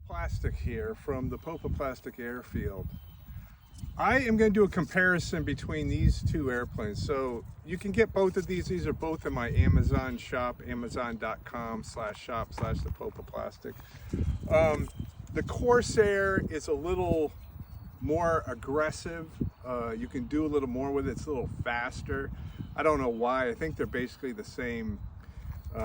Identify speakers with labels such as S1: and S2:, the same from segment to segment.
S1: Plastic here from the Popa Plastic Airfield. I am going to do a comparison between these two airplanes. So you can get both of these. These are both in my Amazon shop, amazon.com/shop/the Popa Plastic. The Corsair is a little more aggressive. You can do a little more with it. It's a little faster. I don't know why. I think they're basically the same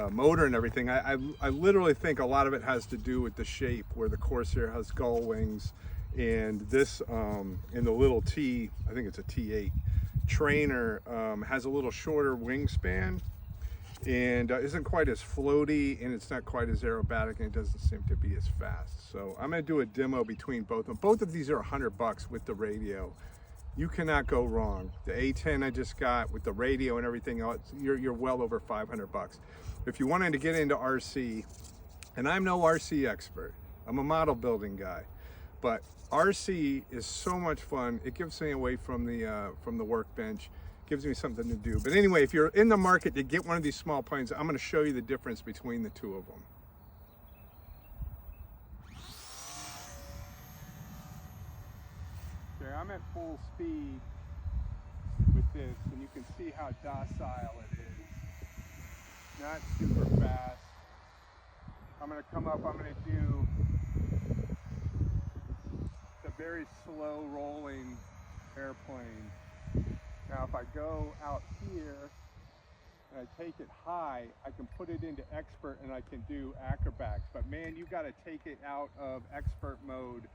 S1: motor and everything. I literally think a lot of it has to do with the shape, where the Corsair has gull wings, and this in the little T, I think it's a T8 trainer, has a little shorter wingspan and isn't quite as floaty, and it's not quite as aerobatic, and it doesn't seem to be as fast. So I'm going to do a demo between both of them. Both of these are $100 with the radio. You cannot go wrong. The A10 I just got with the radio and everything else, you're well over $500. If you wanted to get into RC, and I'm no RC expert, I'm a model building guy, but RC is so much fun. It gives me away from the workbench, gives me something to do. But anyway, if you're in the market to get one of these small planes, I'm going to show you the difference between the two of them. Okay, I'm at full speed with this, and you can see how docile it is. Not super fast. I'm going to come up, I'm going to do a very slow rolling airplane. Now if I go out here and I take it high, I can put it into expert and I can do acrobats. But man, you got to take it out of expert mode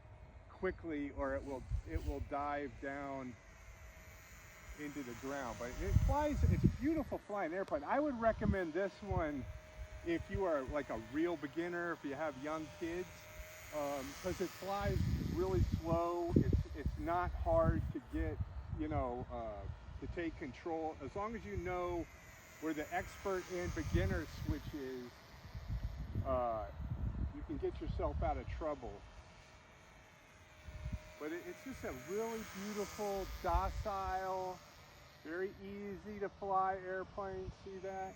S1: quickly, or it will dive down into the ground. But it flies, it's a beautiful flying airplane. I would recommend this one if you are like a real beginner, if you have young kids, because it flies really slow. It's not hard to get, to take control. As long as you know where the expert and beginner switch is, you can get yourself out of trouble. But it's just a really beautiful, docile, very easy to fly airplane. See that?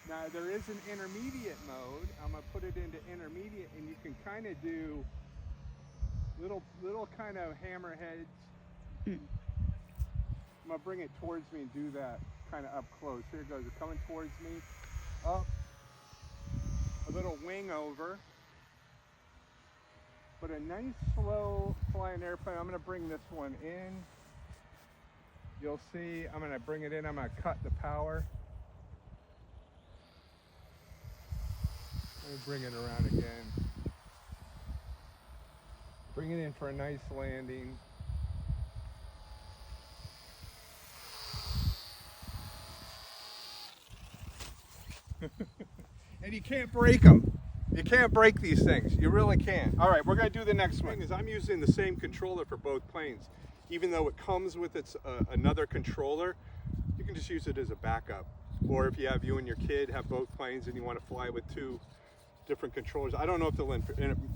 S1: Now there is an intermediate mode. I'm gonna put it into intermediate, and you can kind of do little kind of hammerheads. I'm gonna bring it towards me and do that kind of up close. Here it goes. It's coming towards me. Up. A little wing over. But a nice slow flying airplane. I'm going to bring this one in. You'll see, I'm going to bring it in. I'm going to cut the power. Let me bring it around again. Bring it in for a nice landing. And you can't break them. You can't break these things. You really can't. All right, we're going to do the next one. I'm using the same controller for both planes. Even though it comes with another controller, you can just use it as a backup. Or if you and your kid have both planes and you want to fly with two different controllers. I don't know if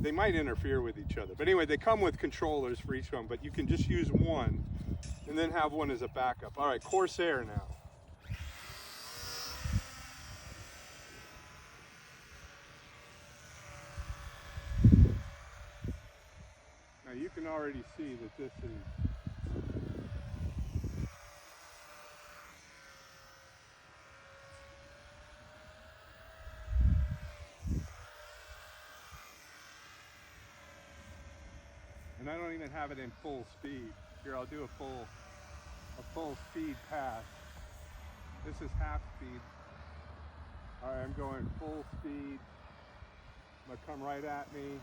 S1: they might interfere with each other. But anyway, they come with controllers for each one, but you can just use one and then have one as a backup. All right, Corsair now. Now you can already see that this is and I don't even have it in full speed. Here, I'll do a full speed pass. This is half speed. All right, I'm going full speed. I'm gonna come right at me.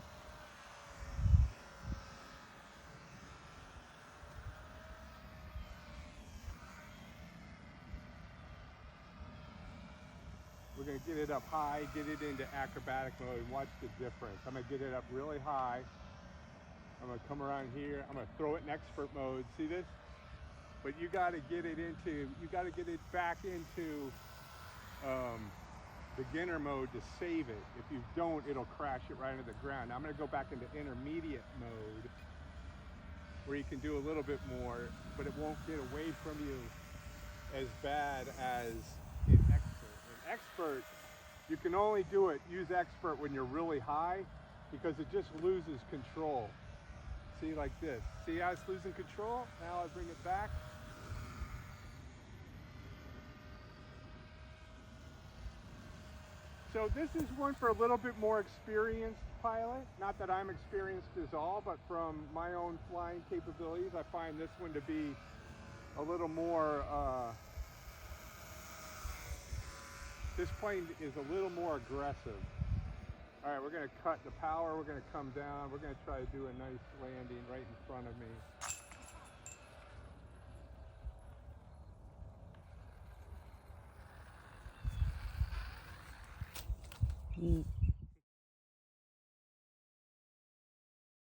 S1: We're going to get it up high, get it into acrobatic mode, and watch the difference. I'm going to get it up really high. I'm going to come around here. I'm going to throw it in expert mode. See this? But you got to get it back into beginner mode to save it. If you don't, it'll crash it right into the ground. Now I'm going to go back into intermediate mode, where you can do a little bit more, but it won't get away from you as bad as in expert. In expert, you can only use expert when you're really high, because it just loses control. See, like this. See how it's losing control? Now I bring it back. So this is one for a little bit more experienced pilot. Not that I'm experienced as all, but from my own flying capabilities, I find this one to be a little more, this plane is a little more aggressive. All right, we're gonna cut the power, we're gonna come down, we're gonna try to do a nice landing right in front of me.